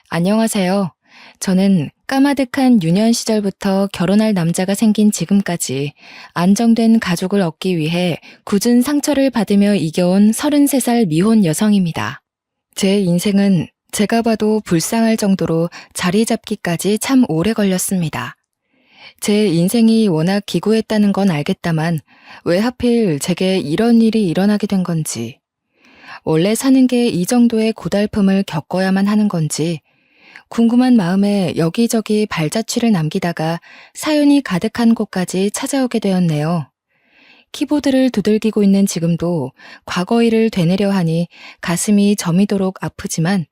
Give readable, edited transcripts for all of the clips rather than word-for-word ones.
안녕하세요. 저는 까마득한 유년 시절부터 결혼할 남자가 생긴 지금까지 안정된 가족을 얻기 위해 굳은 상처를 받으며 이겨온 33살 미혼 여성입니다. 제 인생은 제가 봐도 불쌍할 정도로 자리 잡기까지 참 오래 걸렸습니다. 제 인생이 워낙 기구했다는 건 알겠다만 왜 하필 제게 이런 일이 일어나게 된 건지, 원래 사는 게 이 정도의 고달픔을 겪어야만 하는 건지 궁금한 마음에 여기저기 발자취를 남기다가 사연이 가득한 곳까지 찾아오게 되었네요. 키보드를 두들기고 있는 지금도 과거 일을 되뇌려 하니 가슴이 저미도록 아프지만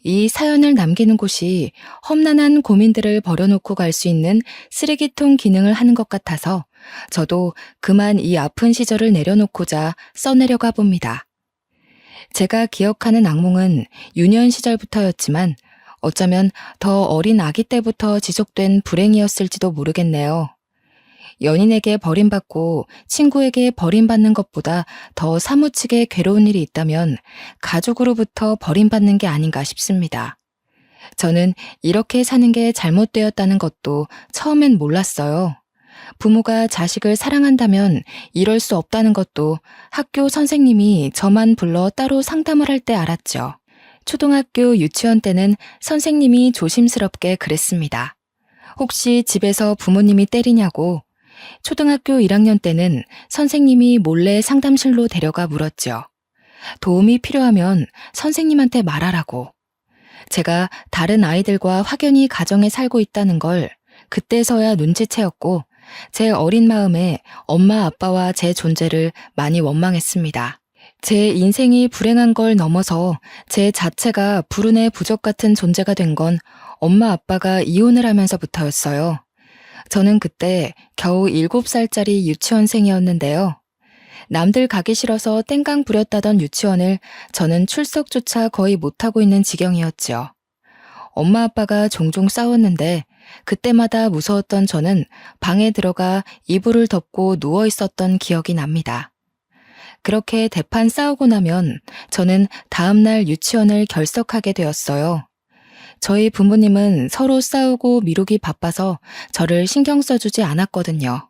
이 사연을 남기는 곳이 험난한 고민들을 버려놓고 갈 수 있는 쓰레기통 기능을 하는 것 같아서 저도 그만 이 아픈 시절을 내려놓고자 써내려가 봅니다. 제가 기억하는 악몽은 유년 시절부터였지만 어쩌면 더 어린 아기 때부터 지속된 불행이었을지도 모르겠네요. 연인에게 버림받고 친구에게 버림받는 것보다 더 사무치게 괴로운 일이 있다면 가족으로부터 버림받는 게 아닌가 싶습니다. 저는 이렇게 사는 게 잘못되었다는 것도 처음엔 몰랐어요. 부모가 자식을 사랑한다면 이럴 수 없다는 것도 학교 선생님이 저만 불러 따로 상담을 할 때 알았죠. 초등학교 유치원 때는 선생님이 조심스럽게 그랬습니다. 혹시 집에서 부모님이 때리냐고. 초등학교 1학년 때는 선생님이 몰래 상담실로 데려가 물었죠. 도움이 필요하면 선생님한테 말하라고. 제가 다른 아이들과 확연히 가정에 살고 있다는 걸 그때서야 눈치채었고 제 어린 마음에 엄마 아빠와 제 존재를 많이 원망했습니다. 제 인생이 불행한 걸 넘어서 제 자체가 불운의 부적 같은 존재가 된 건 엄마 아빠가 이혼을 하면서부터였어요. 저는 그때 겨우 7살짜리 유치원생이었는데요. 남들 가기 싫어서 땡깡 부렸다던 유치원을 저는 출석조차 거의 못하고 있는 지경이었죠. 엄마 아빠가 종종 싸웠는데 그때마다 무서웠던 저는 방에 들어가 이불을 덮고 누워 있었던 기억이 납니다. 그렇게 대판 싸우고 나면 저는 다음날 유치원을 결석하게 되었어요. 저희 부모님은 서로 싸우고 미루기 바빠서 저를 신경 써주지 않았거든요.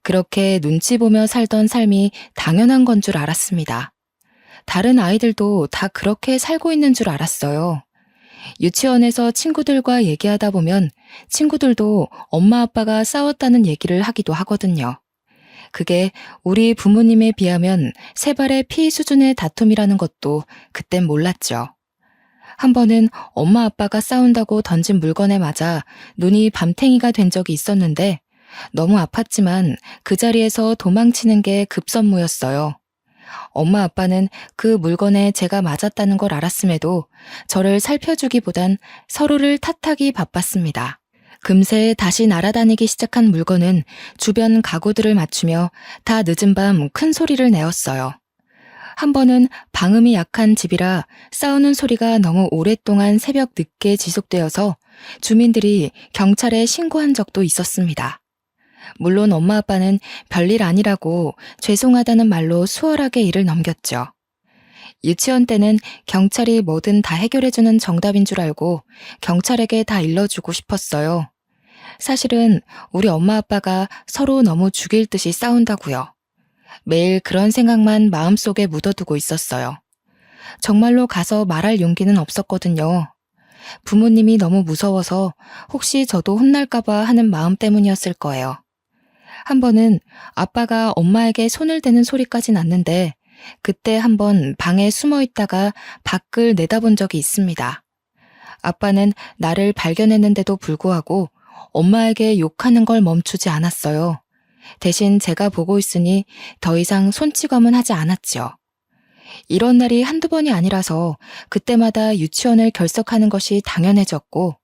그렇게 눈치 보며 살던 삶이 당연한 건 줄 알았습니다. 다른 아이들도 다 그렇게 살고 있는 줄 알았어요. 유치원에서 친구들과 얘기하다 보면 친구들도 엄마 아빠가 싸웠다는 얘기를 하기도 하거든요. 그게 우리 부모님에 비하면 세 발의 피 수준의 다툼이라는 것도 그땐 몰랐죠. 한 번은 엄마 아빠가 싸운다고 던진 물건에 맞아 눈이 밤탱이가 된 적이 있었는데 너무 아팠지만 그 자리에서 도망치는 게 급선무였어요. 엄마 아빠는 그 물건에 제가 맞았다는 걸 알았음에도 저를 살펴주기보단 서로를 탓하기 바빴습니다. 금세 다시 날아다니기 시작한 물건은 주변 가구들을 맞추며 다 늦은 밤 큰 소리를 내었어요. 한 번은 방음이 약한 집이라 싸우는 소리가 너무 오랫동안 새벽 늦게 지속되어서 주민들이 경찰에 신고한 적도 있었습니다. 물론 엄마 아빠는 별일 아니라고 죄송하다는 말로 수월하게 일을 넘겼죠. 유치원 때는 경찰이 뭐든 다 해결해주는 정답인 줄 알고 경찰에게 다 일러주고 싶었어요. 사실은 우리 엄마 아빠가 서로 너무 죽일 듯이 싸운다고요. 매일 그런 생각만 마음속에 묻어두고 있었어요. 정말로 가서 말할 용기는 없었거든요. 부모님이 너무 무서워서 혹시 저도 혼날까봐 하는 마음 때문이었을 거예요. 한 번은 아빠가 엄마에게 손을 대는 소리까지 났는데 그때 한 번 방에 숨어 있다가 밖을 내다본 적이 있습니다. 아빠는 나를 발견했는데도 불구하고 엄마에게 욕하는 걸 멈추지 않았어요. 대신 제가 보고 있으니 더 이상 손찌검은 하지 않았죠. 이런 날이 한두 번이 아니라서 그때마다 유치원을 결석하는 것이 당연해졌고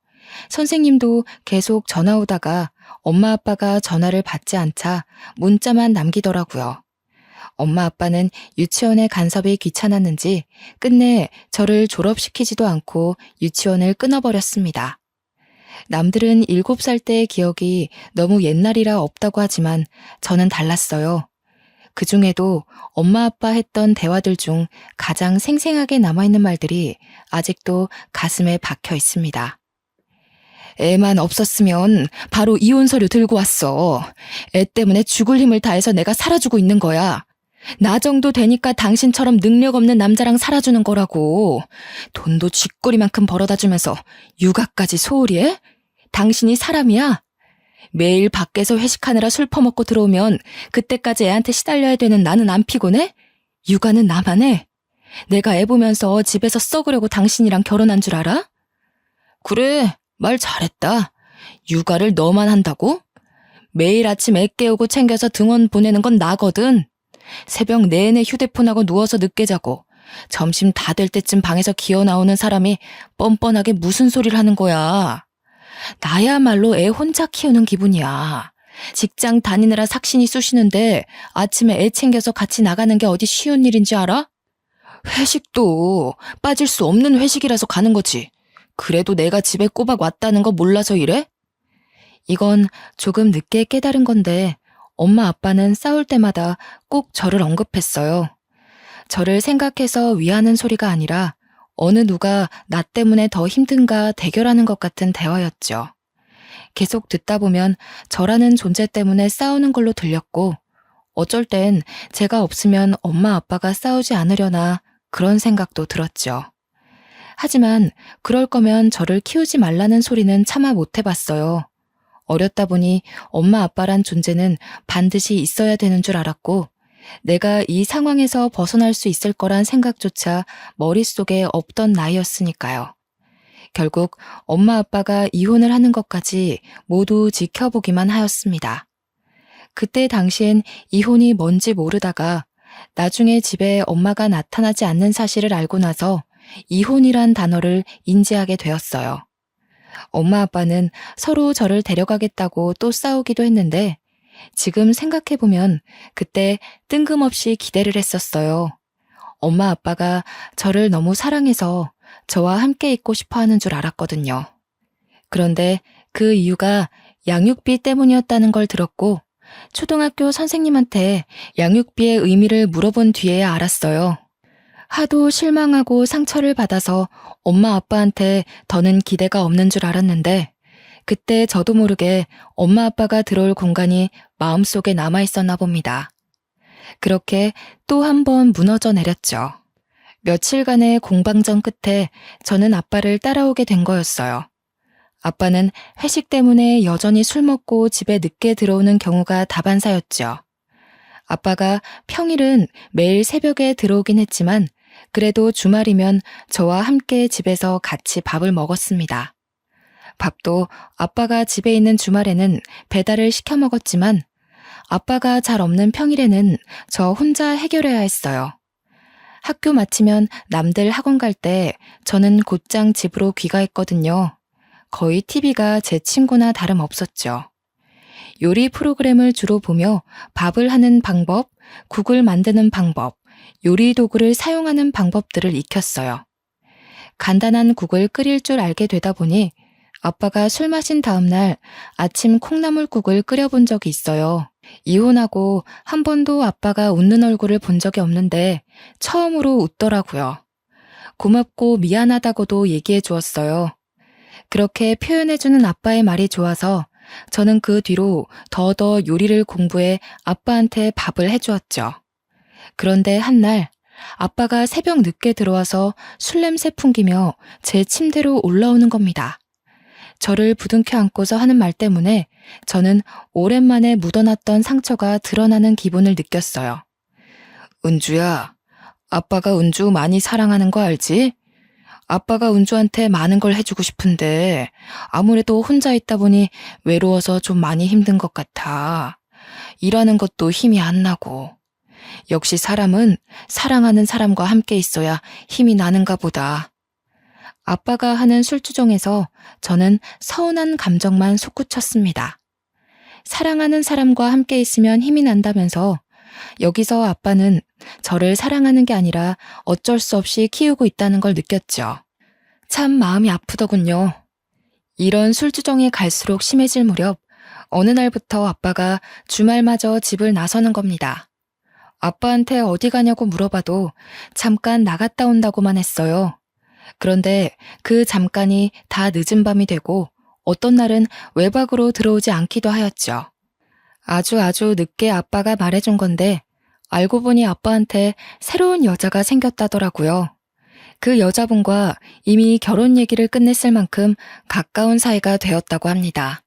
선생님도 계속 전화 오다가 엄마 아빠가 전화를 받지 않자 문자만 남기더라고요. 엄마 아빠는 유치원의 간섭이 귀찮았는지 끝내 저를 졸업시키지도 않고 유치원을 끊어버렸습니다. 남들은 7살 때의 기억이 너무 옛날이라 없다고 하지만 저는 달랐어요. 그 중에도 엄마 아빠 했던 대화들 중 가장 생생하게 남아있는 말들이 아직도 가슴에 박혀 있습니다. 애만 없었으면 바로 이혼 서류 들고 왔어. 애 때문에 죽을 힘을 다해서 내가 살아주고 있는 거야. 나 정도 되니까 당신처럼 능력 없는 남자랑 살아주는 거라고. 돈도 쥐꼬리만큼 벌어다 주면서 육아까지 소홀히 해? 당신이 사람이야? 매일 밖에서 회식하느라 술 퍼먹고 들어오면 그때까지 애한테 시달려야 되는 나는 안 피곤해? 육아는 나만 해. 내가 애 보면서 집에서 썩으려고 당신이랑 결혼한 줄 알아? 그래, 말 잘했다. 육아를 너만 한다고? 매일 아침 애 깨우고 챙겨서 등원 보내는 건 나거든. 새벽 내내 휴대폰하고 누워서 늦게 자고 점심 다 될 때쯤 방에서 기어 나오는 사람이 뻔뻔하게 무슨 소리를 하는 거야. 나야말로 애 혼자 키우는 기분이야. 직장 다니느라 삭신이 쑤시는데 아침에 애 챙겨서 같이 나가는 게 어디 쉬운 일인지 알아? 회식도 빠질 수 없는 회식이라서 가는 거지. 그래도 내가 집에 꼬박 왔다는 거 몰라서 이래? 이건 조금 늦게 깨달은 건데 엄마 아빠는 싸울 때마다 꼭 저를 언급했어요. 저를 생각해서 위하는 소리가 아니라 어느 누가 나 때문에 더 힘든가 대결하는 것 같은 대화였죠. 계속 듣다 보면 저라는 존재 때문에 싸우는 걸로 들렸고 어쩔 땐 제가 없으면 엄마 아빠가 싸우지 않으려나 그런 생각도 들었죠. 하지만 그럴 거면 저를 키우지 말라는 소리는 차마 못 해봤어요. 어렸다 보니 엄마 아빠란 존재는 반드시 있어야 되는 줄 알았고 내가 이 상황에서 벗어날 수 있을 거란 생각조차 머릿속에 없던 나이였으니까요. 결국 엄마 아빠가 이혼을 하는 것까지 모두 지켜보기만 하였습니다. 그때 당시엔 이혼이 뭔지 모르다가 나중에 집에 엄마가 나타나지 않는 사실을 알고 나서 이혼이란 단어를 인지하게 되었어요. 엄마 아빠는 서로 저를 데려가겠다고 또 싸우기도 했는데 지금 생각해보면 그때 뜬금없이 기대를 했었어요. 엄마 아빠가 저를 너무 사랑해서 저와 함께 있고 싶어 하는 줄 알았거든요. 그런데 그 이유가 양육비 때문이었다는 걸 들었고 초등학교 선생님한테 양육비의 의미를 물어본 뒤에야 알았어요. 하도 실망하고 상처를 받아서 엄마 아빠한테 더는 기대가 없는 줄 알았는데 그때 저도 모르게 엄마 아빠가 들어올 공간이 마음속에 남아있었나 봅니다. 그렇게 또 한 번 무너져 내렸죠. 며칠간의 공방전 끝에 저는 아빠를 따라오게 된 거였어요. 아빠는 회식 때문에 여전히 술 먹고 집에 늦게 들어오는 경우가 다반사였죠. 아빠가 평일은 매일 새벽에 들어오긴 했지만 그래도 주말이면 저와 함께 집에서 같이 밥을 먹었습니다. 밥도 아빠가 집에 있는 주말에는 배달을 시켜 먹었지만 아빠가 잘 없는 평일에는 저 혼자 해결해야 했어요. 학교 마치면 남들 학원 갈 때 저는 곧장 집으로 귀가했거든요. 거의 TV가 제 친구나 다름없었죠. 요리 프로그램을 주로 보며 밥을 하는 방법, 국을 만드는 방법, 요리 도구를 사용하는 방법들을 익혔어요. 간단한 국을 끓일 줄 알게 되다 보니 아빠가 술 마신 다음 날 아침 콩나물국을 끓여본 적이 있어요. 이혼하고 한 번도 아빠가 웃는 얼굴을 본 적이 없는데 처음으로 웃더라고요. 고맙고 미안하다고도 얘기해 주었어요. 그렇게 표현해주는 아빠의 말이 좋아서 저는 그 뒤로 더더 요리를 공부해 아빠한테 밥을 해주었죠. 그런데 한날 아빠가 새벽 늦게 들어와서 술 냄새 풍기며 제 침대로 올라오는 겁니다. 저를 부둥켜 안고서 하는 말 때문에 저는 오랜만에 묻어놨던 상처가 드러나는 기분을 느꼈어요. 은주야, 아빠가 은주 많이 사랑하는 거 알지? 아빠가 은주한테 많은 걸 해주고 싶은데 아무래도 혼자 있다 보니 외로워서 좀 많이 힘든 것 같아. 일하는 것도 힘이 안 나고. 역시 사람은 사랑하는 사람과 함께 있어야 힘이 나는가 보다. 아빠가 하는 술주정에서 저는 서운한 감정만 솟구쳤습니다. 사랑하는 사람과 함께 있으면 힘이 난다면서 여기서 아빠는 저를 사랑하는 게 아니라 어쩔 수 없이 키우고 있다는 걸 느꼈죠. 참 마음이 아프더군요. 이런 술주정이 갈수록 심해질 무렵 어느 날부터 아빠가 주말마저 집을 나서는 겁니다. 아빠한테 어디 가냐고 물어봐도 잠깐 나갔다 온다고만 했어요. 그런데 그 잠깐이 다 늦은 밤이 되고 어떤 날은 외박으로 들어오지 않기도 하였죠. 아주 늦게 아빠가 말해준 건데 알고 보니 아빠한테 새로운 여자가 생겼다더라고요. 그 여자분과 이미 결혼 얘기를 끝냈을 만큼 가까운 사이가 되었다고 합니다.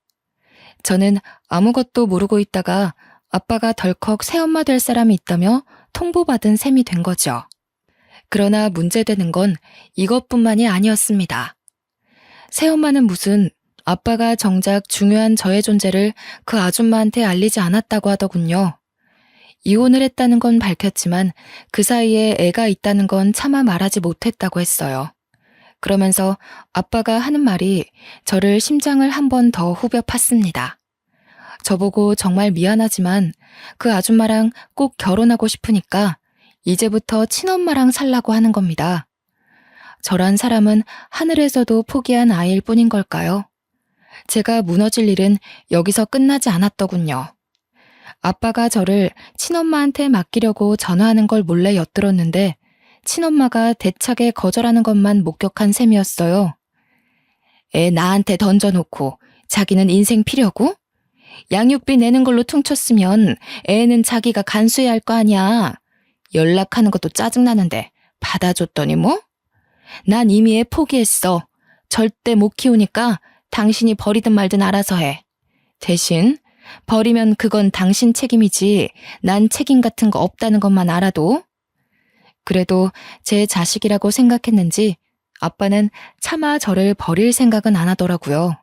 저는 아무것도 모르고 있다가 아빠가 덜컥 새엄마 될 사람이 있다며 통보받은 셈이 된 거죠. 그러나 문제되는 건 이것뿐만이 아니었습니다. 새엄마는 무슨 아빠가 정작 중요한 저의 존재를 그 아줌마한테 알리지 않았다고 하더군요. 이혼을 했다는 건 밝혔지만 그 사이에 애가 있다는 건 차마 말하지 못했다고 했어요. 그러면서 아빠가 하는 말이 저를 심장을 한 번 더 후벼 팠습니다. 저보고 정말 미안하지만 그 아줌마랑 꼭 결혼하고 싶으니까 이제부터 친엄마랑 살라고 하는 겁니다. 저란 사람은 하늘에서도 포기한 아이일 뿐인 걸까요? 제가 무너질 일은 여기서 끝나지 않았더군요. 아빠가 저를 친엄마한테 맡기려고 전화하는 걸 몰래 엿들었는데 친엄마가 대차게 거절하는 것만 목격한 셈이었어요. 애 나한테 던져놓고 자기는 인생 필요고? 양육비 내는 걸로 퉁쳤으면 애는 자기가 간수해야 할 거 아니야. 연락하는 것도 짜증나는데 받아줬더니 뭐? 난 이미 애 포기했어. 절대 못 키우니까 당신이 버리든 말든 알아서 해. 대신 버리면 그건 당신 책임이지 난 책임 같은 거 없다는 것만 알아도. 그래도 제 자식이라고 생각했는지 아빠는 차마 저를 버릴 생각은 안 하더라고요.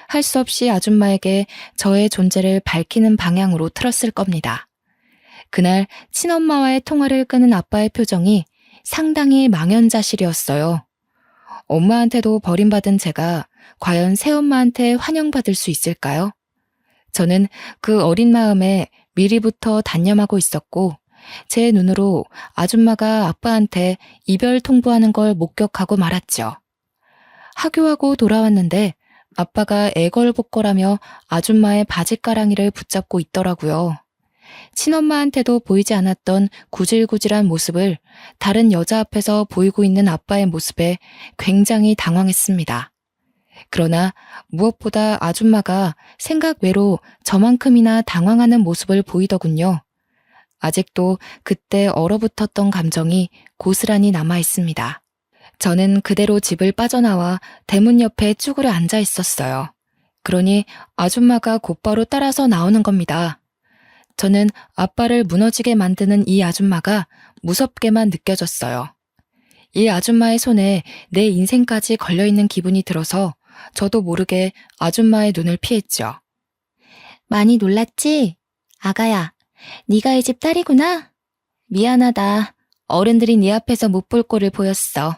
할 수 없이 아줌마에게 저의 존재를 밝히는 방향으로 틀었을 겁니다. 그날 친엄마와의 통화를 끄는 아빠의 표정이 상당히 망연자실이었어요. 엄마한테도 버림받은 제가 과연 새엄마한테 환영받을 수 있을까요? 저는 그 어린 마음에 미리부터 단념하고 있었고 제 눈으로 아줌마가 아빠한테 이별 통보하는 걸 목격하고 말았죠. 하교하고 돌아왔는데 아빠가 애걸복걸하며 아줌마의 바짓가랑이를 붙잡고 있더라고요. 친엄마한테도 보이지 않았던 구질구질한 모습을 다른 여자 앞에서 보이고 있는 아빠의 모습에 굉장히 당황했습니다. 그러나 무엇보다 아줌마가 생각 외로 저만큼이나 당황하는 모습을 보이더군요. 아직도 그때 얼어붙었던 감정이 고스란히 남아 있습니다. 저는 그대로 집을 빠져나와 대문 옆에 쭈그려 앉아 있었어요. 그러니 아줌마가 곧바로 따라서 나오는 겁니다. 저는 아빠를 무너지게 만드는 이 아줌마가 무섭게만 느껴졌어요. 이 아줌마의 손에 내 인생까지 걸려있는 기분이 들어서 저도 모르게 아줌마의 눈을 피했죠. 많이 놀랐지? 아가야, 네가 이 집 딸이구나? 미안하다. 어른들이 네 앞에서 못 볼 꼴을 보였어.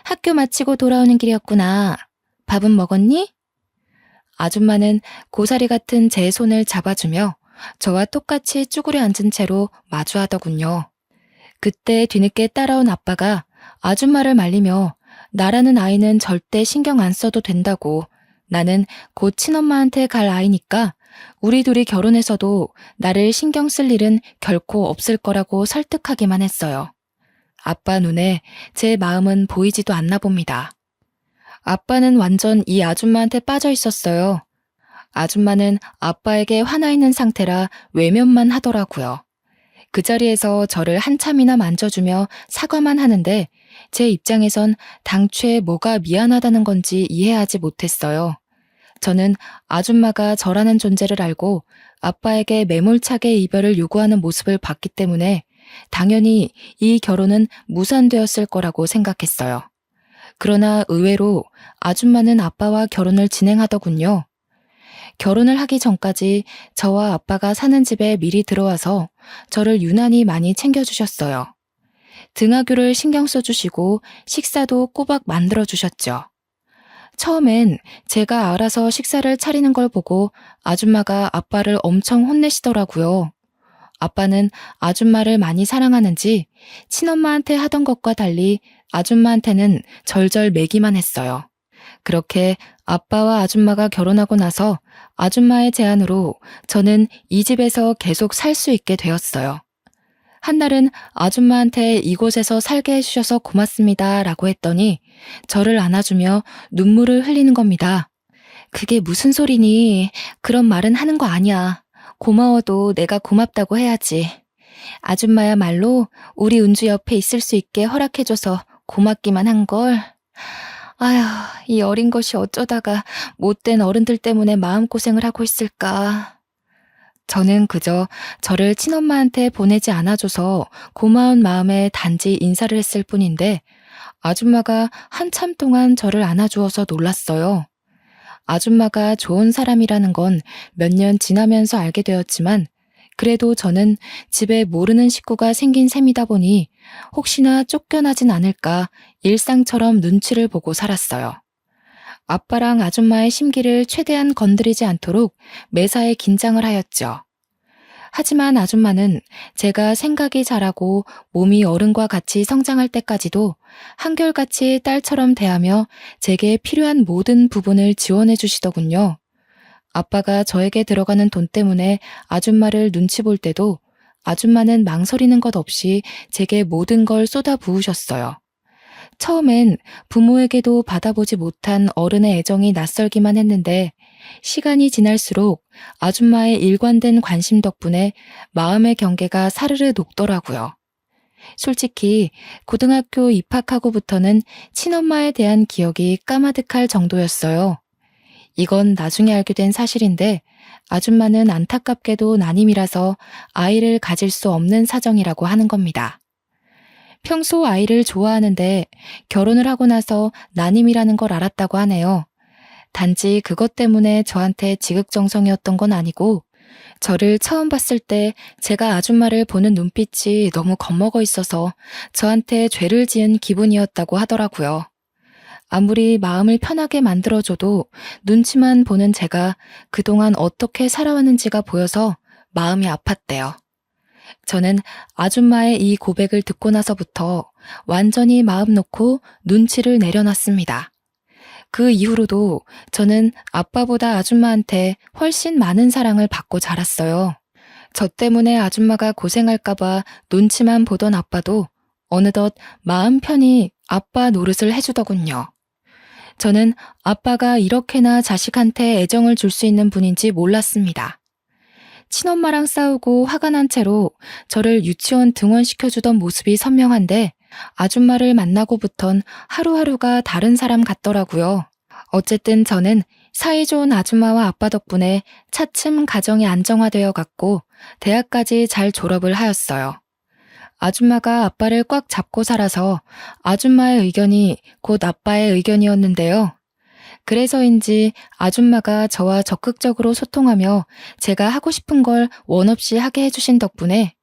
학교 마치고 돌아오는 길이었구나. 밥은 먹었니? 아줌마는 고사리 같은 제 손을 잡아주며 저와 똑같이 쭈그려 앉은 채로 마주하더군요. 그때 뒤늦게 따라온 아빠가 아줌마를 말리며 나라는 아이는 절대 신경 안 써도 된다고, 나는 곧 친엄마한테 갈 아이니까 우리 둘이 결혼해서도 나를 신경 쓸 일은 결코 없을 거라고 설득하기만 했어요. 아빠 눈에 제 마음은 보이지도 않나 봅니다. 아빠는 완전 이 아줌마한테 빠져 있었어요. 아줌마는 아빠에게 화나 있는 상태라 외면만 하더라고요. 그 자리에서 저를 한참이나 만져주며 사과만 하는데 제 입장에선 당최 뭐가 미안하다는 건지 이해하지 못했어요. 저는 아줌마가 저라는 존재를 알고 아빠에게 매몰차게 이별을 요구하는 모습을 봤기 때문에 당연히 이 결혼은 무산되었을 거라고 생각했어요. 그러나 의외로 아줌마는 아빠와 결혼을 진행하더군요. 결혼을 하기 전까지 저와 아빠가 사는 집에 미리 들어와서 저를 유난히 많이 챙겨주셨어요. 등하교를 신경 써주시고 식사도 꼬박 만들어주셨죠. 처음엔 제가 알아서 식사를 차리는 걸 보고 아줌마가 아빠를 엄청 혼내시더라고요. 아빠는 아줌마를 많이 사랑하는지 친엄마한테 하던 것과 달리 아줌마한테는 절절 매기만 했어요. 그렇게 아빠와 아줌마가 결혼하고 나서 아줌마의 제안으로 저는 이 집에서 계속 살 수 있게 되었어요. 한날은 아줌마한테 이곳에서 살게 해주셔서 고맙습니다 라고 했더니 저를 안아주며 눈물을 흘리는 겁니다. 그게 무슨 소리니? 그런 말은 하는 거 아니야. 고마워도 내가 고맙다고 해야지. 아줌마야말로 우리 은주 옆에 있을 수 있게 허락해줘서 고맙기만 한걸. 아휴, 이 어린 것이 어쩌다가 못된 어른들 때문에 마음고생을 하고 있을까. 저는 그저 저를 친엄마한테 보내지 않아줘서 고마운 마음에 단지 인사를 했을 뿐인데 아줌마가 한참 동안 저를 안아주어서 놀랐어요. 아줌마가 좋은 사람이라는 건 몇 년 지나면서 알게 되었지만 그래도 저는 집에 모르는 식구가 생긴 셈이다 보니 혹시나 쫓겨나진 않을까 일상처럼 눈치를 보고 살았어요. 아빠랑 아줌마의 심기를 최대한 건드리지 않도록 매사에 긴장을 하였죠. 하지만 아줌마는 제가 생각이 자라고 몸이 어른과 같이 성장할 때까지도 한결같이 딸처럼 대하며 제게 필요한 모든 부분을 지원해 주시더군요. 아빠가 저에게 들어가는 돈 때문에 아줌마를 눈치 볼 때도 아줌마는 망설이는 것 없이 제게 모든 걸 쏟아 부으셨어요. 처음엔 부모에게도 받아보지 못한 어른의 애정이 낯설기만 했는데 시간이 지날수록 아줌마의 일관된 관심 덕분에 마음의 경계가 사르르 녹더라고요. 솔직히 고등학교 입학하고부터는 친엄마에 대한 기억이 까마득할 정도였어요. 이건 나중에 알게 된 사실인데 아줌마는 안타깝게도 난임이라서 아이를 가질 수 없는 사정이라고 하는 겁니다. 평소 아이를 좋아하는데 결혼을 하고 나서 난임이라는 걸 알았다고 하네요. 단지 그것 때문에 저한테 지극정성이었던 건 아니고 저를 처음 봤을 때 제가 아줌마를 보는 눈빛이 너무 겁먹어 있어서 저한테 죄를 지은 기분이었다고 하더라고요. 아무리 마음을 편하게 만들어줘도 눈치만 보는 제가 그동안 어떻게 살아왔는지가 보여서 마음이 아팠대요. 저는 아줌마의 이 고백을 듣고 나서부터 완전히 마음 놓고 눈치를 내려놨습니다. 그 이후로도 저는 아빠보다 아줌마한테 훨씬 많은 사랑을 받고 자랐어요. 저 때문에 아줌마가 고생할까봐 눈치만 보던 아빠도 어느덧 마음 편히 아빠 노릇을 해주더군요. 저는 아빠가 이렇게나 자식한테 애정을 줄 수 있는 분인지 몰랐습니다. 친엄마랑 싸우고 화가 난 채로 저를 유치원 등원시켜주던 모습이 선명한데 아줌마를 만나고부턴 하루하루가 다른 사람 같더라고요. 어쨌든 저는 사이 좋은 아줌마와 아빠 덕분에 차츰 가정이 안정화되어 갔고 대학까지 잘 졸업을 하였어요. 아줌마가 아빠를 꽉 잡고 살아서 아줌마의 의견이 곧 아빠의 의견이었는데요. 그래서인지 아줌마가 저와 적극적으로 소통하며 제가 하고 싶은 걸 원 없이 하게 해주신 덕분에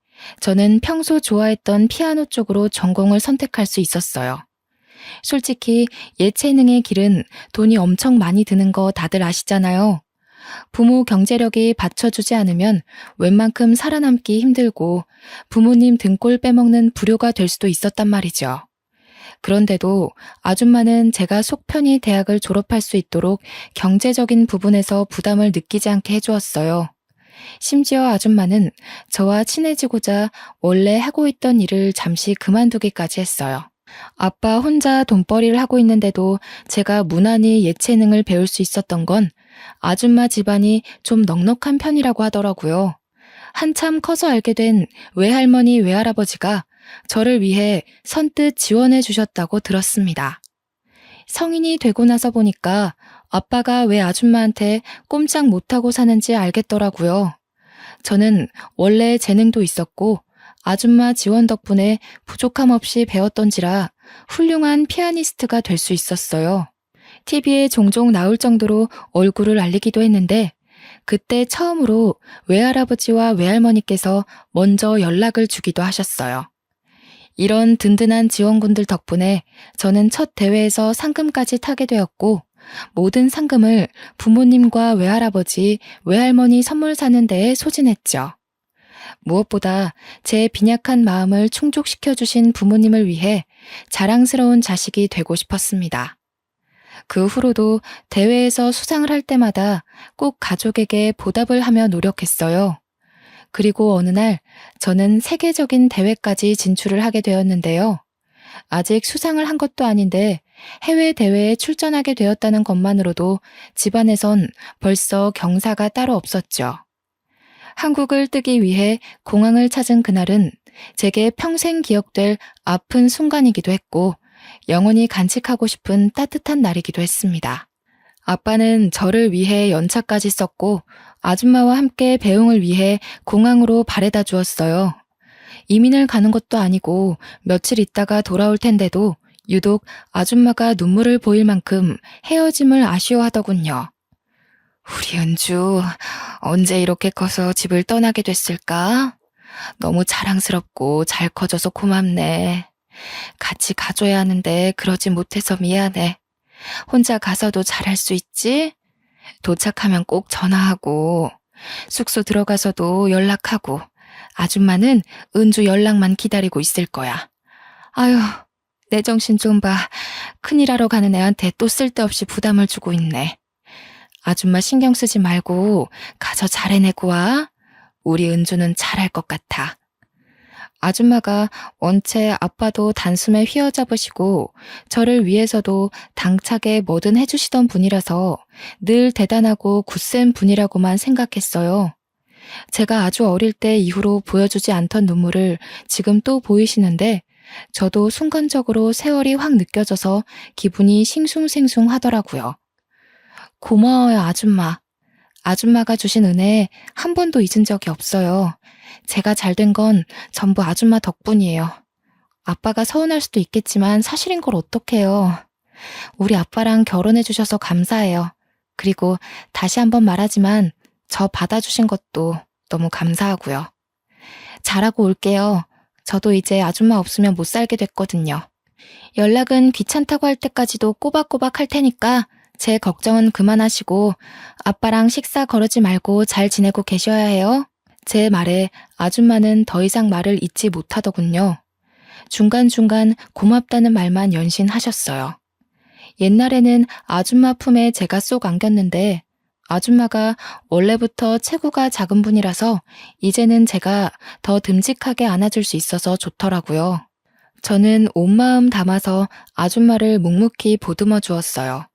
저는 평소 좋아했던 피아노 쪽으로 전공을 선택할 수 있었어요. 솔직히 예체능의 길은 돈이 엄청 많이 드는 거 다들 아시잖아요. 부모 경제력이 받쳐주지 않으면 웬만큼 살아남기 힘들고 부모님 등골 빼먹는 불효가 될 수도 있었단 말이죠. 그런데도 아줌마는 제가 속 편히 대학을 졸업할 수 있도록 경제적인 부분에서 부담을 느끼지 않게 해주었어요. 심지어 아줌마는 저와 친해지고자 원래 하고 있던 일을 잠시 그만두기까지 했어요. 아빠 혼자 돈벌이를 하고 있는데도 제가 무난히 예체능을 배울 수 있었던 건 아줌마 집안이 좀 넉넉한 편이라고 하더라고요. 한참 커서 알게 된 외할머니 외할아버지가 저를 위해 선뜻 지원해 주셨다고 들었습니다. 성인이 되고 나서 보니까 아빠가 왜 아줌마한테 꼼짝 못하고 사는지 알겠더라고요. 저는 원래 재능도 있었고 아줌마 지원 덕분에 부족함 없이 배웠던지라 훌륭한 피아니스트가 될 수 있었어요. TV에 종종 나올 정도로 얼굴을 알리기도 했는데 그때 처음으로 외할아버지와 외할머니께서 먼저 연락을 주기도 하셨어요. 이런 든든한 지원군들 덕분에 저는 첫 대회에서 상금까지 타게 되었고 모든 상금을 부모님과 외할아버지, 외할머니 선물 사는 데에 소진했죠. 무엇보다 제 빈약한 마음을 충족시켜주신 부모님을 위해 자랑스러운 자식이 되고 싶었습니다. 그 후로도 대회에서 수상을 할 때마다 꼭 가족에게 보답을 하며 노력했어요. 그리고 어느 날 저는 세계적인 대회까지 진출을 하게 되었는데요. 아직 수상을 한 것도 아닌데 해외 대회에 출전하게 되었다는 것만으로도 집안에선 벌써 경사가 따로 없었죠. 한국을 뜨기 위해 공항을 찾은 그날은 제게 평생 기억될 아픈 순간이기도 했고 영원히 간직하고 싶은 따뜻한 날이기도 했습니다. 아빠는 저를 위해 연차까지 썼고 아줌마와 함께 배웅을 위해 공항으로 바래다 주었어요. 이민을 가는 것도 아니고 며칠 있다가 돌아올 텐데도 유독 아줌마가 눈물을 보일 만큼 헤어짐을 아쉬워하더군요. 우리 은주, 언제 이렇게 커서 집을 떠나게 됐을까? 너무 자랑스럽고 잘 커져서 고맙네. 같이 가줘야 하는데 그러지 못해서 미안해. 혼자 가서도 잘할 수 있지? 도착하면 꼭 전화하고, 숙소 들어가서도 연락하고, 아줌마는 은주 연락만 기다리고 있을 거야. 아유, 내 정신 좀 봐. 큰일 하러 가는 애한테 또 쓸데없이 부담을 주고 있네. 아줌마 신경 쓰지 말고 가서 잘 해내고 와. 우리 은주는 잘할 것 같아. 아줌마가 원체 아빠도 단숨에 휘어잡으시고 저를 위해서도 당차게 뭐든 해주시던 분이라서 늘 대단하고 굳센 분이라고만 생각했어요. 제가 아주 어릴 때 이후로 보여주지 않던 눈물을 지금 또 보이시는데 저도 순간적으로 세월이 확 느껴져서 기분이 싱숭생숭 하더라고요. 고마워요, 아줌마. 아줌마가 주신 은혜 한 번도 잊은 적이 없어요. 제가 잘 된 건 전부 아줌마 덕분이에요. 아빠가 서운할 수도 있겠지만 사실인 걸 어떡해요. 우리 아빠랑 결혼해 주셔서 감사해요. 그리고 다시 한번 말하지만 저 받아주신 것도 너무 감사하고요. 잘하고 올게요. 저도 이제 아줌마 없으면 못 살게 됐거든요. 연락은 귀찮다고 할 때까지도 꼬박꼬박 할 테니까 제 걱정은 그만하시고 아빠랑 식사 거르지 말고 잘 지내고 계셔야 해요. 제 말에 아줌마는 더 이상 말을 잇지 못하더군요. 중간중간 고맙다는 말만 연신하셨어요. 옛날에는 아줌마 품에 제가 쏙 안겼는데 아줌마가 원래부터 체구가 작은 분이라서 이제는 제가 더 듬직하게 안아줄 수 있어서 좋더라고요. 저는 온 마음 담아서 아줌마를 묵묵히 보듬어 주었어요.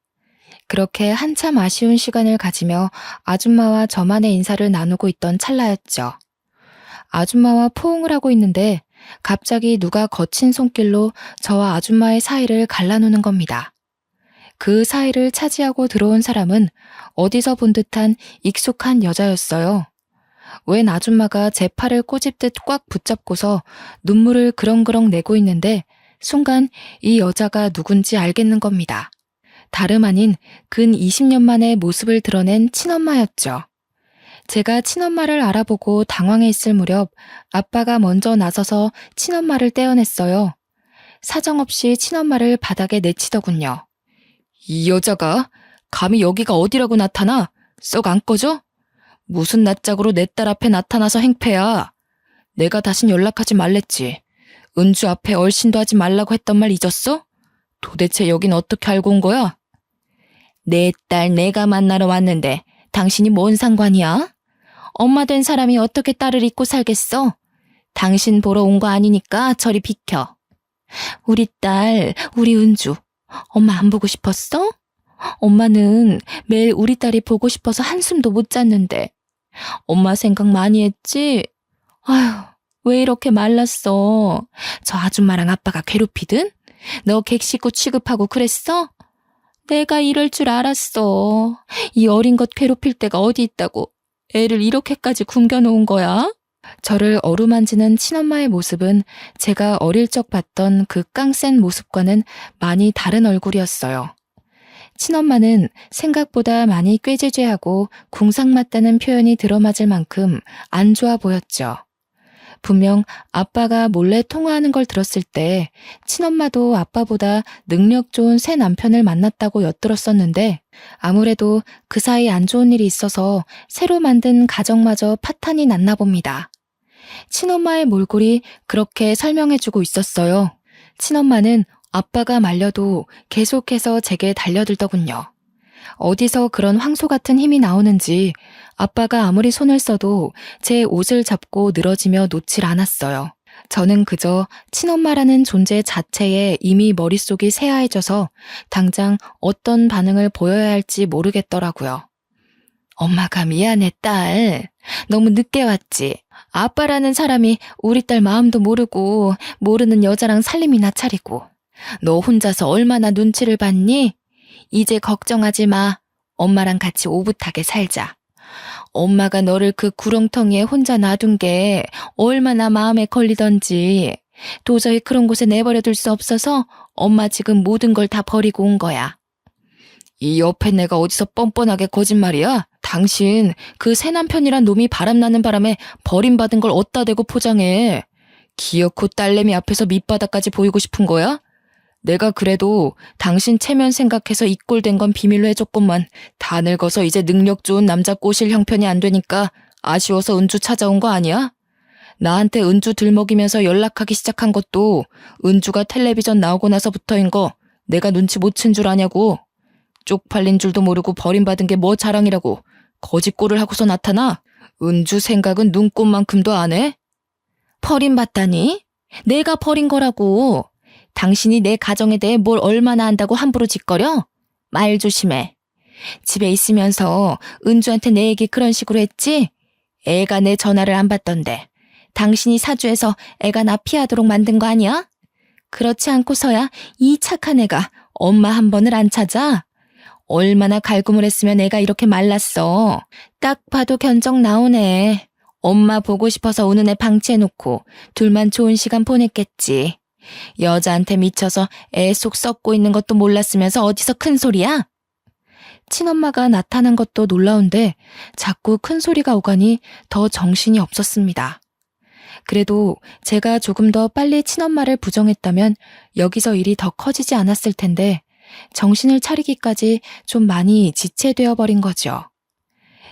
그렇게 한참 아쉬운 시간을 가지며 아줌마와 저만의 인사를 나누고 있던 찰나였죠. 아줌마와 포옹을 하고 있는데 갑자기 누가 거친 손길로 저와 아줌마의 사이를 갈라놓는 겁니다. 그 사이를 차지하고 들어온 사람은 어디서 본 듯한 익숙한 여자였어요. 웬 아줌마가 제 팔을 꼬집듯 꽉 붙잡고서 눈물을 그렁그렁 내고 있는데 순간 이 여자가 누군지 알겠는 겁니다. 다름 아닌 근 20년 만에 모습을 드러낸 친엄마였죠. 제가 친엄마를 알아보고 당황해 있을 무렵 아빠가 먼저 나서서 친엄마를 떼어냈어요. 사정없이 친엄마를 바닥에 내치더군요. 이 여자가 감히 여기가 어디라고 나타나? 썩 안 꺼져? 무슨 낯짝으로 내 딸 앞에 나타나서 행패야. 내가 다신 연락하지 말랬지. 은주 앞에 얼씬도 하지 말라고 했던 말 잊었어? 도대체 여긴 어떻게 알고 온 거야? 내 딸 내가 만나러 왔는데 당신이 뭔 상관이야? 엄마 된 사람이 어떻게 딸을 잊고 살겠어? 당신 보러 온 거 아니니까 저리 비켜. 우리 딸, 우리 은주, 엄마 안 보고 싶었어? 엄마는 매일 우리 딸이 보고 싶어서 한숨도 못 잤는데. 엄마 생각 많이 했지? 아휴, 왜 이렇게 말랐어? 저 아줌마랑 아빠가 괴롭히든? 너 객식구 취급하고 그랬어? 내가 이럴 줄 알았어. 이 어린 것 괴롭힐 데가 어디 있다고 애를 이렇게까지 굶겨놓은 거야? 저를 어루만지는 친엄마의 모습은 제가 어릴 적 봤던 그 깡센 모습과는 많이 다른 얼굴이었어요. 친엄마는 생각보다 많이 꾀죄죄하고 궁상 맞다는 표현이 들어맞을 만큼 안 좋아 보였죠. 분명 아빠가 몰래 통화하는 걸 들었을 때 친엄마도 아빠보다 능력 좋은 새 남편을 만났다고 엿들었었는데 아무래도 그 사이 안 좋은 일이 있어서 새로 만든 가정마저 파탄이 났나 봅니다. 친엄마의 몰골이 그렇게 설명해주고 있었어요. 친엄마는 아빠가 말려도 계속해서 제게 달려들더군요. 어디서 그런 황소 같은 힘이 나오는지 아빠가 아무리 손을 써도 제 옷을 잡고 늘어지며 놓질 않았어요. 저는 그저 친엄마라는 존재 자체에 이미 머릿속이 새하얘져서 당장 어떤 반응을 보여야 할지 모르겠더라고요. 엄마가 미안해, 딸. 너무 늦게 왔지. 아빠라는 사람이 우리 딸 마음도 모르고 모르는 여자랑 살림이나 차리고. 너 혼자서 얼마나 눈치를 봤니? 이제 걱정하지 마. 엄마랑 같이 오붓하게 살자. 엄마가 너를 그 구렁텅이에 혼자 놔둔 게 얼마나 마음에 걸리던지. 도저히 그런 곳에 내버려 둘 수 없어서 엄마 지금 모든 걸 다 버리고 온 거야. 이 옆에 내가 어디서 뻔뻔하게 거짓말이야? 당신 그 새 남편이란 놈이 바람나는 바람에 버림받은 걸 어디다 대고 포장해. 기어코 딸내미 앞에서 밑바닥까지 보이고 싶은 거야? 내가 그래도 당신 체면 생각해서 이 꼴 된 건 비밀로 해줬건만 다 늙어서 이제 능력 좋은 남자 꼬실 형편이 안 되니까 아쉬워서 은주 찾아온 거 아니야? 나한테 은주 들먹이면서 연락하기 시작한 것도 은주가 텔레비전 나오고 나서부터인 거 내가 눈치 못 챈 줄 아냐고. 쪽팔린 줄도 모르고 버림받은 게 뭐 자랑이라고 거짓골을 하고서 나타나? 은주 생각은 눈꼽만큼도 안 해? 버림받다니? 내가 버린 거라고. 당신이 내 가정에 대해 뭘 얼마나 안다고 함부로 짓거려? 말 조심해. 집에 있으면서 은주한테 내 얘기 그런 식으로 했지? 애가 내 전화를 안 받던데. 당신이 사주해서 애가 나 피하도록 만든 거 아니야? 그렇지 않고서야 이 착한 애가 엄마 한 번을 안 찾아? 얼마나 갈굼을 했으면 애가 이렇게 말랐어. 딱 봐도 견적 나오네. 엄마 보고 싶어서 우는 애 방치해놓고 둘만 좋은 시간 보냈겠지. 여자한테 미쳐서 애 속 썩고 있는 것도 몰랐으면서 어디서 큰 소리야? 친엄마가 나타난 것도 놀라운데 자꾸 큰 소리가 오가니 더 정신이 없었습니다. 그래도 제가 조금 더 빨리 친엄마를 부정했다면 여기서 일이 더 커지지 않았을 텐데 정신을 차리기까지 좀 많이 지체되어 버린 거죠.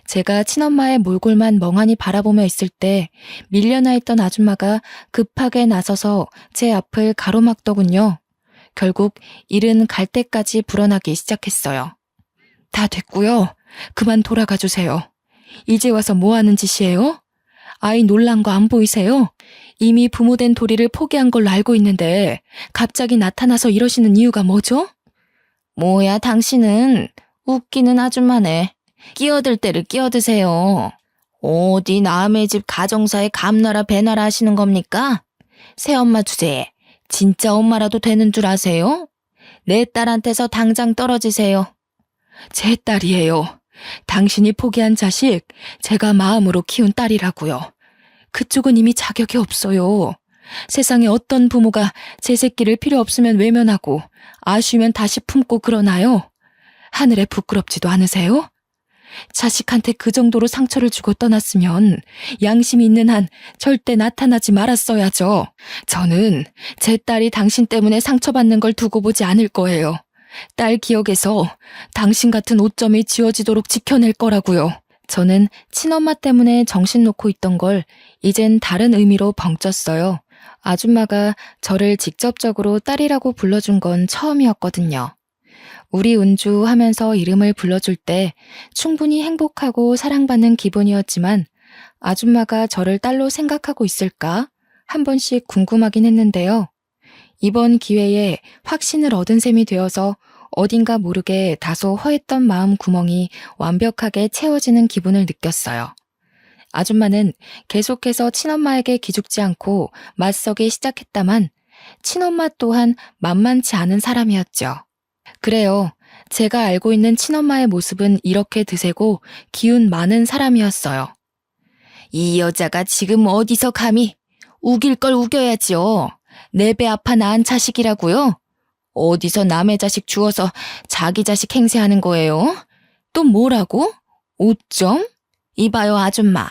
제가 친엄마의 몰골만 멍하니 바라보며 있을 때 밀려나 있던 아줌마가 급하게 나서서 제 앞을 가로막더군요. 결국 일은 갈 때까지 불어나기 시작했어요. 다 됐고요. 그만 돌아가 주세요. 이제 와서 뭐 하는 짓이에요? 아이 놀란 거 안 보이세요? 이미 부모된 도리를 포기한 걸로 알고 있는데 갑자기 나타나서 이러시는 이유가 뭐죠? 뭐야 당신은 웃기는 아줌마네. 끼어들 때를 끼어드세요. 어디 남의 집 가정사에 감나라 배나라 하시는 겁니까? 새엄마 주제에 진짜 엄마라도 되는 줄 아세요? 내 딸한테서 당장 떨어지세요. 제 딸이에요. 당신이 포기한 자식 제가 마음으로 키운 딸이라고요. 그쪽은 이미 자격이 없어요. 세상에 어떤 부모가 제 새끼를 필요 없으면 외면하고 아쉬우면 다시 품고 그러나요? 하늘에 부끄럽지도 않으세요? 자식한테 그 정도로 상처를 주고 떠났으면 양심이 있는 한 절대 나타나지 말았어야죠. 저는 제 딸이 당신 때문에 상처받는 걸 두고 보지 않을 거예요. 딸 기억에서 당신 같은 오점이 지워지도록 지켜낼 거라고요. 저는 친엄마 때문에 정신 놓고 있던 걸 이젠 다른 의미로 벙쪘어요. 아줌마가 저를 직접적으로 딸이라고 불러준 건 처음이었거든요. 우리 은주 하면서 이름을 불러줄 때 충분히 행복하고 사랑받는 기분이었지만 아줌마가 저를 딸로 생각하고 있을까 한 번씩 궁금하긴 했는데요. 이번 기회에 확신을 얻은 셈이 되어서 어딘가 모르게 다소 허했던 마음 구멍이 완벽하게 채워지는 기분을 느꼈어요. 아줌마는 계속해서 친엄마에게 기죽지 않고 맞서기 시작했다만 친엄마 또한 만만치 않은 사람이었죠. 그래요. 제가 알고 있는 친엄마의 모습은 이렇게 드세고 기운 많은 사람이었어요. 이 여자가 지금 어디서 감히 우길 걸 우겨야지요. 내 배 아파 낳은 자식이라고요? 어디서 남의 자식 주워서 자기 자식 행세하는 거예요? 또 뭐라고? 5점? 이봐요 아줌마.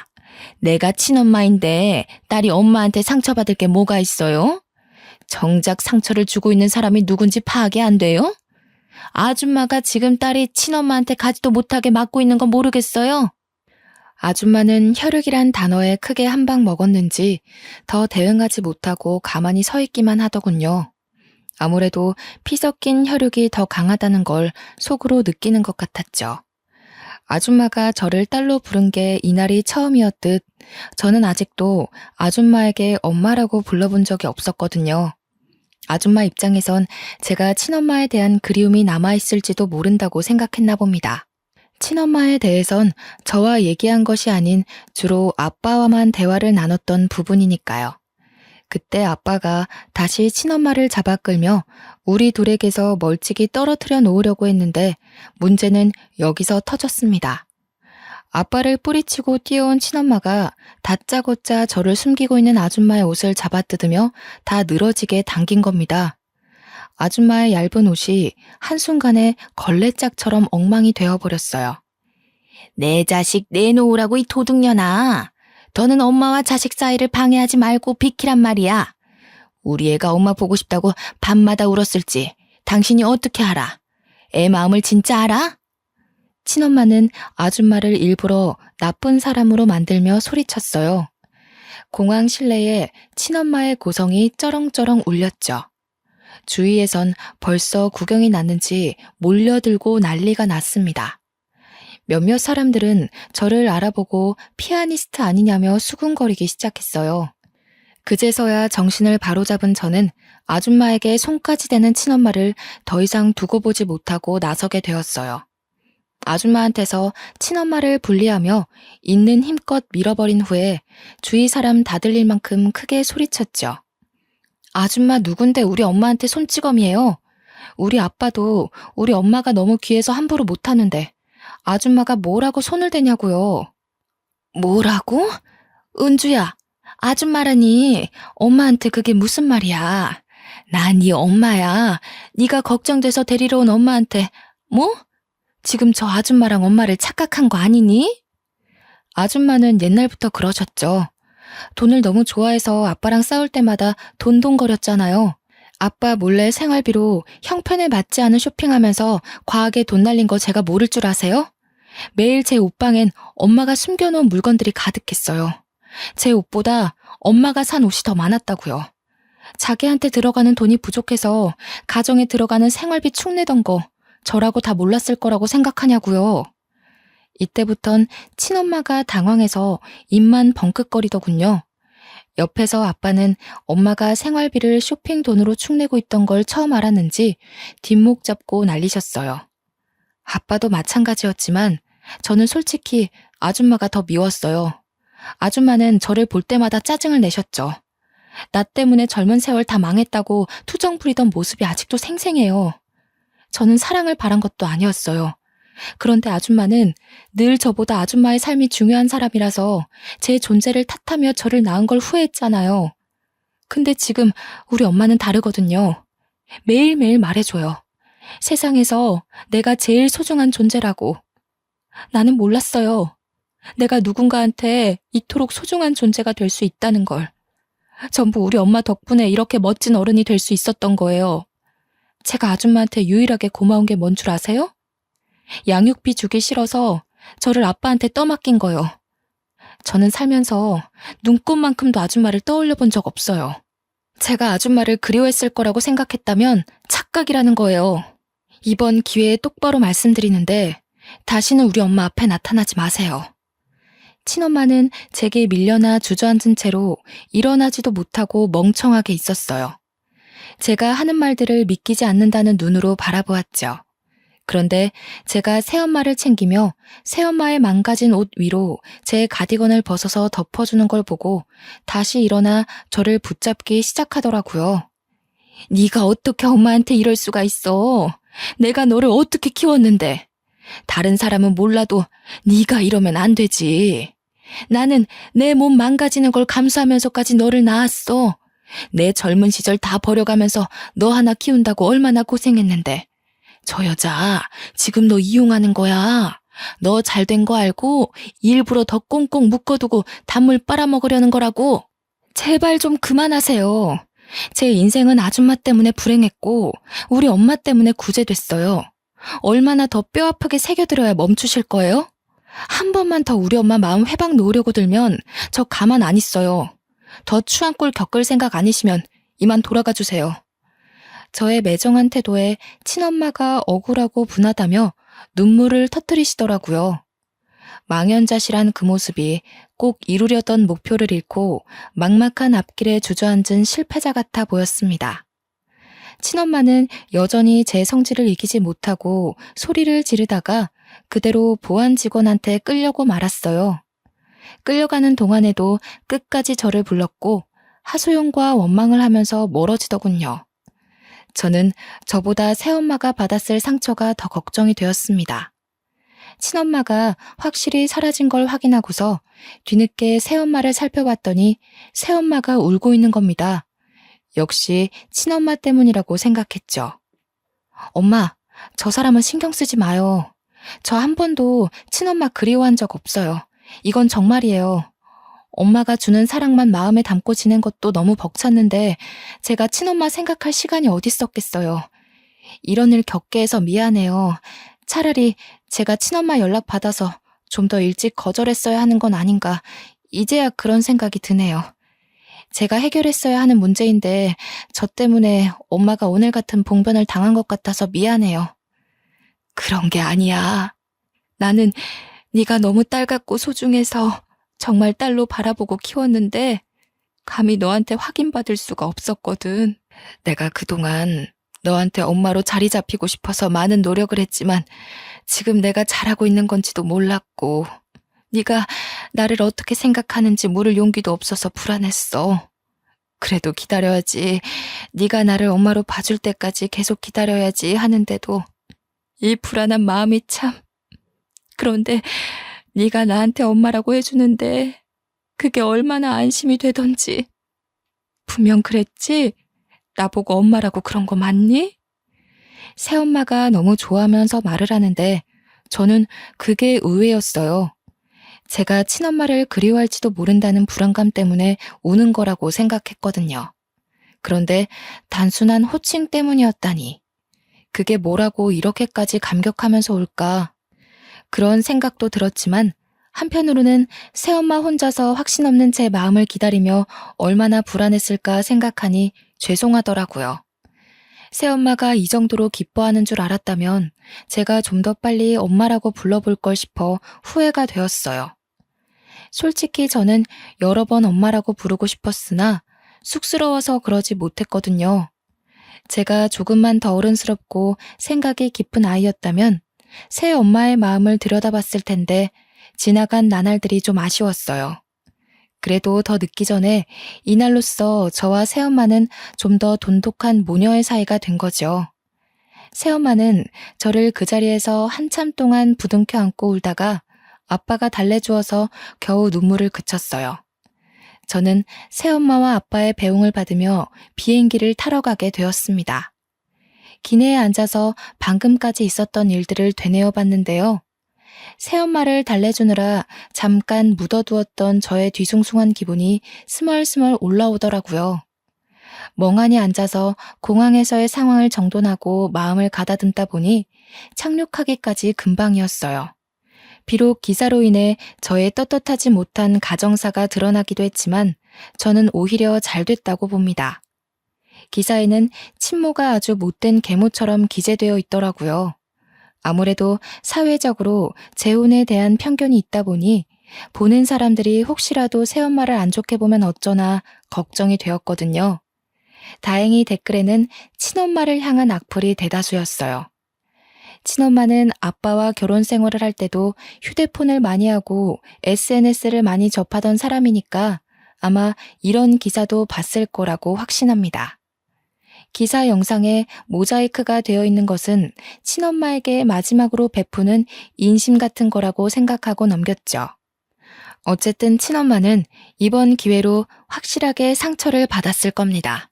내가 친엄마인데 딸이 엄마한테 상처받을 게 뭐가 있어요? 정작 상처를 주고 있는 사람이 누군지 파악이 안 돼요? 아줌마가 지금 딸이 친엄마한테 가지도 못하게 맞고 있는 건 모르겠어요? 아줌마는 혈육이란 단어에 크게 한 방 먹었는지 더 대응하지 못하고 가만히 서 있기만 하더군요. 아무래도 피 섞인 혈육이 더 강하다는 걸 속으로 느끼는 것 같았죠. 아줌마가 저를 딸로 부른 게 이날이 처음이었듯 저는 아직도 아줌마에게 엄마라고 불러본 적이 없었거든요. 아줌마 입장에선 제가 친엄마에 대한 그리움이 남아있을지도 모른다고 생각했나 봅니다. 친엄마에 대해선 저와 얘기한 것이 아닌 주로 아빠와만 대화를 나눴던 부분이니까요. 그때 아빠가 다시 친엄마를 잡아 끌며 우리 둘에게서 멀찍이 떨어뜨려 놓으려고 했는데 문제는 여기서 터졌습니다. 아빠를 뿌리치고 뛰어온 친엄마가 다짜고짜 저를 숨기고 있는 아줌마의 옷을 잡아뜯으며 다 늘어지게 당긴 겁니다. 아줌마의 얇은 옷이 한순간에 걸레짝처럼 엉망이 되어버렸어요. 내 자식 내놓으라고 이 도둑년아. 더는 엄마와 자식 사이를 방해하지 말고 비키란 말이야. 우리 애가 엄마 보고 싶다고 밤마다 울었을지 당신이 어떻게 알아? 애 마음을 진짜 알아? 친엄마는 아줌마를 일부러 나쁜 사람으로 만들며 소리쳤어요. 공항 실내에 친엄마의 고성이 쩌렁쩌렁 울렸죠. 주위에선 벌써 구경이 났는지 몰려들고 난리가 났습니다. 몇몇 사람들은 저를 알아보고 피아니스트 아니냐며 수군거리기 시작했어요. 그제서야 정신을 바로잡은 저는 아줌마에게 손까지 대는 친엄마를 더 이상 두고 보지 못하고 나서게 되었어요. 아줌마한테서 친엄마를 분리하며 있는 힘껏 밀어버린 후에 주위 사람 다 들릴 만큼 크게 소리쳤죠. 아줌마 누군데 우리 엄마한테 손찌검이에요. 우리 아빠도 우리 엄마가 너무 귀해서 함부로 못하는데 아줌마가 뭐라고 손을 대냐고요. 뭐라고? 은주야, 아줌마라니 엄마한테 그게 무슨 말이야. 난 네 엄마야. 네가 걱정돼서 데리러 온 엄마한테 뭐? 지금 저 아줌마랑 엄마를 착각한 거 아니니? 아줌마는 옛날부터 그러셨죠. 돈을 너무 좋아해서 아빠랑 싸울 때마다 돈돈거렸잖아요. 아빠 몰래 생활비로 형편에 맞지 않은 쇼핑하면서 과하게 돈 날린 거 제가 모를 줄 아세요? 매일 제 옷방엔 엄마가 숨겨놓은 물건들이 가득했어요. 제 옷보다 엄마가 산 옷이 더 많았다고요. 자기한테 들어가는 돈이 부족해서 가정에 들어가는 생활비 축내던 거 저라고 다 몰랐을 거라고 생각하냐고요. 이때부턴 친엄마가 당황해서 입만 벙긋거리더군요. 옆에서 아빠는 엄마가 생활비를 쇼핑 돈으로 축내고 있던 걸 처음 알았는지 뒷목 잡고 난리셨어요. 아빠도 마찬가지였지만 저는 솔직히 아줌마가 더 미웠어요. 아줌마는 저를 볼 때마다 짜증을 내셨죠. 나 때문에 젊은 세월 다 망했다고 투정 부리던 모습이 아직도 생생해요. 저는 사랑을 바란 것도 아니었어요. 그런데 아줌마는 늘 저보다 아줌마의 삶이 중요한 사람이라서 제 존재를 탓하며 저를 낳은 걸 후회했잖아요. 근데 지금 우리 엄마는 다르거든요. 매일매일 말해줘요. 세상에서 내가 제일 소중한 존재라고. 나는 몰랐어요. 내가 누군가한테 이토록 소중한 존재가 될 수 있다는 걸. 전부 우리 엄마 덕분에 이렇게 멋진 어른이 될 수 있었던 거예요. 제가 아줌마한테 유일하게 고마운 게 뭔 줄 아세요? 양육비 주기 싫어서 저를 아빠한테 떠맡긴 거요. 저는 살면서 눈꽃만큼도 아줌마를 떠올려 본 적 없어요. 제가 아줌마를 그리워했을 거라고 생각했다면 착각이라는 거예요. 이번 기회에 똑바로 말씀드리는데 다시는 우리 엄마 앞에 나타나지 마세요. 친엄마는 제게 밀려나 주저앉은 채로 일어나지도 못하고 멍청하게 있었어요. 제가 하는 말들을 믿기지 않는다는 눈으로 바라보았죠. 그런데 제가 새엄마를 챙기며 새엄마의 망가진 옷 위로 제 가디건을 벗어서 덮어주는 걸 보고 다시 일어나 저를 붙잡기 시작하더라고요. 네가 어떻게 엄마한테 이럴 수가 있어? 내가 너를 어떻게 키웠는데? 다른 사람은 몰라도 네가 이러면 안 되지. 나는 내 몸 망가지는 걸 감수하면서까지 너를 낳았어. 내 젊은 시절 다 버려가면서 너 하나 키운다고 얼마나 고생했는데. 저 여자 지금 너 이용하는 거야. 너 잘된 거 알고 일부러 더 꽁꽁 묶어두고 단물 빨아먹으려는 거라고. 제발 좀 그만하세요. 제 인생은 아줌마 때문에 불행했고 우리 엄마 때문에 구제됐어요. 얼마나 더 뼈아프게 새겨들어야 멈추실 거예요? 한 번만 더 우리 엄마 마음 회방 놓으려고 들면 저 가만 안 있어요. 더 추한 꼴 겪을 생각 아니시면 이만 돌아가 주세요. 저의 매정한 태도에 친엄마가 억울하고 분하다며 눈물을 터뜨리시더라고요. 망연자실한 그 모습이 꼭 이루려던 목표를 잃고 막막한 앞길에 주저앉은 실패자 같아 보였습니다. 친엄마는 여전히 제 성질을 이기지 못하고 소리를 지르다가 그대로 보안 직원한테 끌려고 말았어요. 끌려가는 동안에도 끝까지 저를 불렀고 하소연과 원망을 하면서 멀어지더군요. 저는 저보다 새엄마가 받았을 상처가 더 걱정이 되었습니다. 친엄마가 확실히 사라진 걸 확인하고서 뒤늦게 새엄마를 살펴봤더니 새엄마가 울고 있는 겁니다. 역시 친엄마 때문이라고 생각했죠. 엄마, 저 사람은 신경 쓰지 마요. 저 한 번도 친엄마 그리워한 적 없어요. 이건 정말이에요. 엄마가 주는 사랑만 마음에 담고 지낸 것도 너무 벅찼는데 제가 친엄마 생각할 시간이 어디 있었겠어요. 이런 일 겪게 해서 미안해요. 차라리 제가 친엄마 연락 받아서 좀 더 일찍 거절했어야 하는 건 아닌가. 이제야 그런 생각이 드네요. 제가 해결했어야 하는 문제인데 저 때문에 엄마가 오늘 같은 봉변을 당한 것 같아서 미안해요. 그런 게 아니야. 나는 네가 너무 딸 같고 소중해서 정말 딸로 바라보고 키웠는데 감히 너한테 확인받을 수가 없었거든. 내가 그동안 너한테 엄마로 자리 잡히고 싶어서 많은 노력을 했지만 지금 내가 잘하고 있는 건지도 몰랐고 네가 나를 어떻게 생각하는지 물을 용기도 없어서 불안했어. 그래도 기다려야지. 네가 나를 엄마로 봐줄 때까지 계속 기다려야지 하는데도 이 불안한 마음이 참. 그런데 네가 나한테 엄마라고 해주는데 그게 얼마나 안심이 되던지. 분명 그랬지? 나보고 엄마라고 그런 거 맞니? 새엄마가 너무 좋아하면서 말을 하는데 저는 그게 의외였어요. 제가 친엄마를 그리워할지도 모른다는 불안감 때문에 우는 거라고 생각했거든요. 그런데 단순한 호칭 때문이었다니. 그게 뭐라고 이렇게까지 감격하면서 올까? 그런 생각도 들었지만 한편으로는 새엄마 혼자서 확신 없는 제 마음을 기다리며 얼마나 불안했을까 생각하니 죄송하더라고요. 새엄마가 이 정도로 기뻐하는 줄 알았다면 제가 좀 더 빨리 엄마라고 불러볼 걸 싶어 후회가 되었어요. 솔직히 저는 여러 번 엄마라고 부르고 싶었으나 쑥스러워서 그러지 못했거든요. 제가 조금만 더 어른스럽고 생각이 깊은 아이였다면 새 엄마의 마음을 들여다봤을 텐데 지나간 나날들이 좀 아쉬웠어요. 그래도 더 늦기 전에 이날로써 저와 새엄마는 좀 더 돈독한 모녀의 사이가 된 거죠. 새엄마는 저를 그 자리에서 한참 동안 부둥켜 안고 울다가 아빠가 달래주어서 겨우 눈물을 그쳤어요. 저는 새엄마와 아빠의 배웅을 받으며 비행기를 타러 가게 되었습니다. 기내에 앉아서 방금까지 있었던 일들을 되뇌어 봤는데요. 새엄마를 달래주느라 잠깐 묻어두었던 저의 뒤숭숭한 기분이 스멀스멀 올라오더라고요. 멍하니 앉아서 공항에서의 상황을 정돈하고 마음을 가다듬다 보니 착륙하기까지 금방이었어요. 비록 기사로 인해 저의 떳떳하지 못한 가정사가 드러나기도 했지만 저는 오히려 잘 됐다고 봅니다. 기사에는 친모가 아주 못된 계모처럼 기재되어 있더라고요. 아무래도 사회적으로 재혼에 대한 편견이 있다 보니 보는 사람들이 혹시라도 새엄마를 안 좋게 보면 어쩌나 걱정이 되었거든요. 다행히 댓글에는 친엄마를 향한 악플이 대다수였어요. 친엄마는 아빠와 결혼 생활을 할 때도 휴대폰을 많이 하고 SNS를 많이 접하던 사람이니까 아마 이런 기사도 봤을 거라고 확신합니다. 기사 영상에 모자이크가 되어 있는 것은 친엄마에게 마지막으로 베푸는 인심 같은 거라고 생각하고 넘겼죠. 어쨌든 친엄마는 이번 기회로 확실하게 상처를 받았을 겁니다.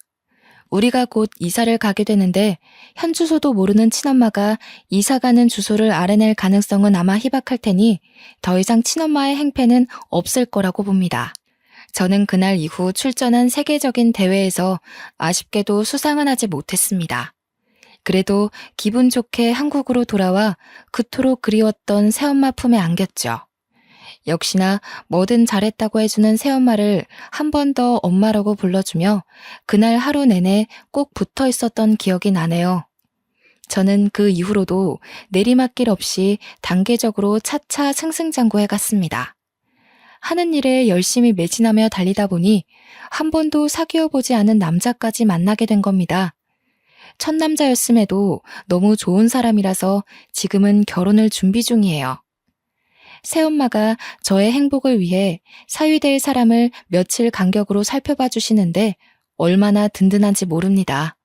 우리가 곧 이사를 가게 되는데 현 주소도 모르는 친엄마가 이사 가는 주소를 알아낼 가능성은 아마 희박할 테니 더 이상 친엄마의 행패는 없을 거라고 봅니다. 저는 그날 이후 출전한 세계적인 대회에서 아쉽게도 수상은 하지 못했습니다. 그래도 기분 좋게 한국으로 돌아와 그토록 그리웠던 새엄마 품에 안겼죠. 역시나 뭐든 잘했다고 해주는 새엄마를 한 번 더 엄마라고 불러주며 그날 하루 내내 꼭 붙어 있었던 기억이 나네요. 저는 그 이후로도 내리막길 없이 단계적으로 차차 승승장구해 갔습니다. 하는 일에 열심히 매진하며 달리다 보니 한 번도 사귀어 보지 않은 남자까지 만나게 된 겁니다. 첫 남자였음에도 너무 좋은 사람이라서 지금은 결혼을 준비 중이에요. 새엄마가 저의 행복을 위해 사위될 사람을 며칠 간격으로 살펴봐 주시는데 얼마나 든든한지 모릅니다.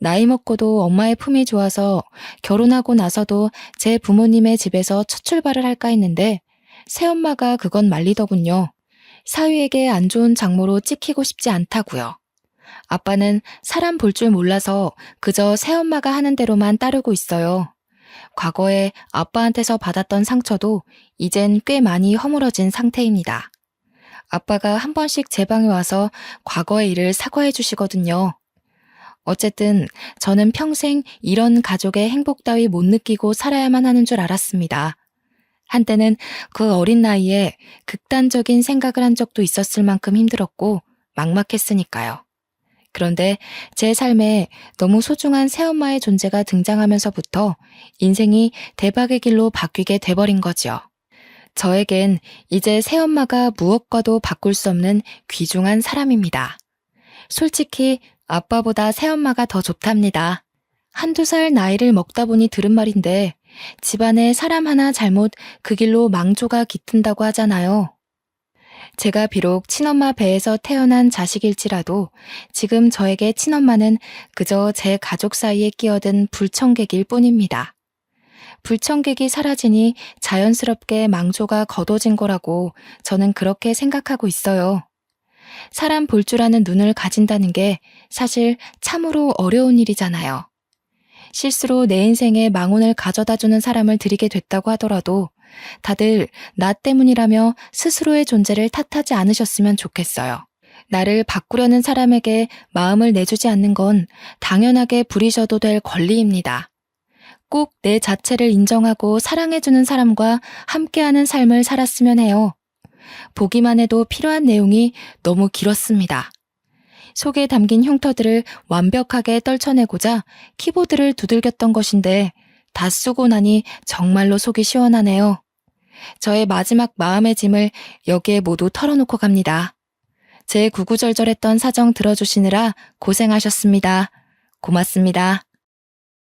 나이 먹고도 엄마의 품이 좋아서 결혼하고 나서도 제 부모님의 집에서 첫 출발을 할까 했는데 새엄마가 그건 말리더군요. 사위에게 안 좋은 장모로 찍히고 싶지 않다고요. 아빠는 사람 볼 줄 몰라서 그저 새엄마가 하는 대로만 따르고 있어요. 과거에 아빠한테서 받았던 상처도 이젠 꽤 많이 허물어진 상태입니다. 아빠가 한 번씩 제 방에 와서 과거의 일을 사과해 주시거든요. 어쨌든 저는 평생 이런 가족의 행복 따위 못 느끼고 살아야만 하는 줄 알았습니다. 한때는 그 어린 나이에 극단적인 생각을 한 적도 있었을 만큼 힘들었고 막막했으니까요. 그런데 제 삶에 너무 소중한 새엄마의 존재가 등장하면서부터 인생이 대박의 길로 바뀌게 돼버린 거죠. 저에겐 이제 새엄마가 무엇과도 바꿀 수 없는 귀중한 사람입니다. 솔직히 아빠보다 새엄마가 더 좋답니다. 한두 살 나이를 먹다 보니 들은 말인데 집안에 사람 하나 잘못 그 길로 망조가 깃든다고 하잖아요. 제가 비록 친엄마 배에서 태어난 자식일지라도 지금 저에게 친엄마는 그저 제 가족 사이에 끼어든 불청객일 뿐입니다. 불청객이 사라지니 자연스럽게 망조가 걷어진 거라고 저는 그렇게 생각하고 있어요. 사람 볼 줄 아는 눈을 가진다는 게 사실 참으로 어려운 일이잖아요. 실수로 내 인생에 망운을 가져다주는 사람을 들이게 됐다고 하더라도 다들 나 때문이라며 스스로의 존재를 탓하지 않으셨으면 좋겠어요. 나를 바꾸려는 사람에게 마음을 내주지 않는 건 당연하게 부리셔도 될 권리입니다. 꼭 내 자체를 인정하고 사랑해주는 사람과 함께하는 삶을 살았으면 해요. 보기만 해도 필요한 내용이 너무 길었습니다. 속에 담긴 흉터들을 완벽하게 떨쳐내고자 키보드를 두들겼던 것인데 다 쓰고 나니 정말로 속이 시원하네요. 저의 마지막 마음의 짐을 여기에 모두 털어놓고 갑니다. 제 구구절절했던 사정 들어주시느라 고생하셨습니다. 고맙습니다.